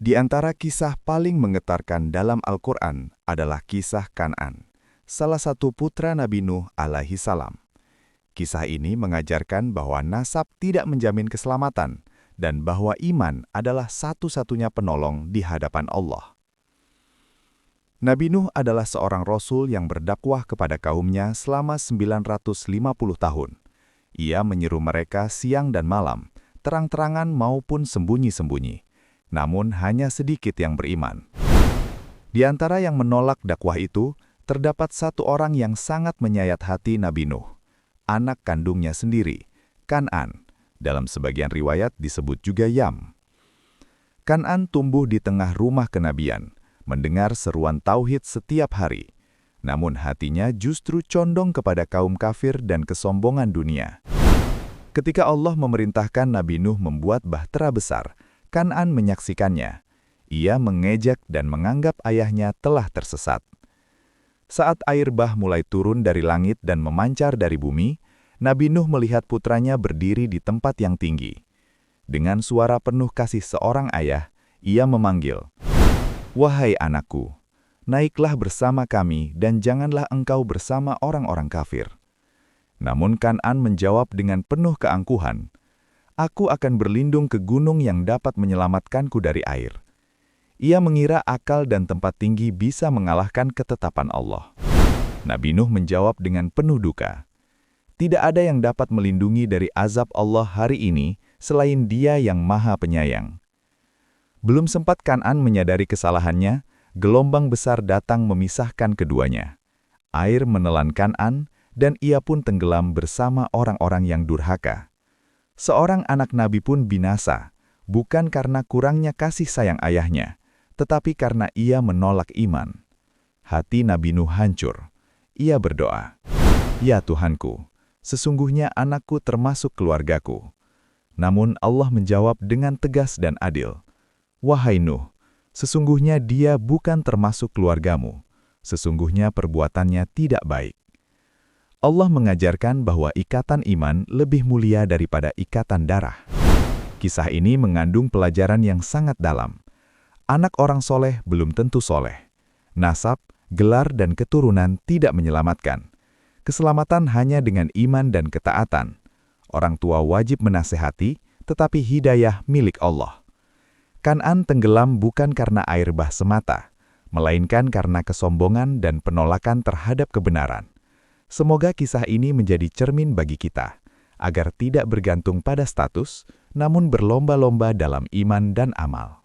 Di antara kisah paling menggetarkan dalam Al-Quran adalah kisah Kan'an, salah satu putra Nabi Nuh alaihi salam. Kisah ini mengajarkan bahwa nasab tidak menjamin keselamatan dan bahwa iman adalah satu-satunya penolong di hadapan Allah. Nabi Nuh adalah seorang rasul yang berdakwah kepada kaumnya selama 950 tahun. Ia menyeru mereka siang dan malam, terang-terangan maupun sembunyi-sembunyi. Namun hanya sedikit yang beriman. Di antara yang menolak dakwah itu, terdapat satu orang yang sangat menyayat hati Nabi Nuh, anak kandungnya sendiri, Kan'an. Dalam sebagian riwayat disebut juga Yam. Kan'an tumbuh di tengah rumah kenabian, mendengar seruan tauhid setiap hari. Namun hatinya justru condong kepada kaum kafir dan kesombongan dunia. Ketika Allah memerintahkan Nabi Nuh membuat bahtera besar, Kan'an menyaksikannya. Ia mengejek dan menganggap ayahnya telah tersesat. Saat air bah mulai turun dari langit dan memancar dari bumi, Nabi Nuh melihat putranya berdiri di tempat yang tinggi. Dengan suara penuh kasih seorang ayah, ia memanggil, "Wahai anakku, naiklah bersama kami dan janganlah engkau bersama orang-orang kafir." Namun Kan'an menjawab dengan penuh keangkuhan, "Aku akan berlindung ke gunung yang dapat menyelamatkanku dari air." Ia mengira akal dan tempat tinggi bisa mengalahkan ketetapan Allah. Nabi Nuh menjawab dengan penuh duka, "Tidak ada yang dapat melindungi dari azab Allah hari ini selain Dia yang Maha Penyayang." Belum sempat Kan'an menyadari kesalahannya, gelombang besar datang memisahkan keduanya. Air menelan Kan'an dan ia pun tenggelam bersama orang-orang yang durhaka. Seorang anak Nabi pun binasa, bukan karena kurangnya kasih sayang ayahnya, tetapi karena ia menolak iman. Hati Nabi Nuh hancur. Ia berdoa, "Ya Tuhanku, sesungguhnya anakku termasuk keluargaku." Namun Allah menjawab dengan tegas dan adil, "Wahai Nuh, sesungguhnya dia bukan termasuk keluargamu. Sesungguhnya perbuatannya tidak baik." Allah mengajarkan bahwa ikatan iman lebih mulia daripada ikatan darah. Kisah ini mengandung pelajaran yang sangat dalam. Anak orang soleh belum tentu soleh. Nasab, gelar, dan keturunan tidak menyelamatkan. Keselamatan hanya dengan iman dan ketaatan. Orang tua wajib menasehati, tetapi hidayah milik Allah. Kan'an tenggelam bukan karena air bah semata, melainkan karena kesombongan dan penolakan terhadap kebenaran. Semoga kisah ini menjadi cermin bagi kita, agar tidak bergantung pada status, namun berlomba-lomba dalam iman dan amal.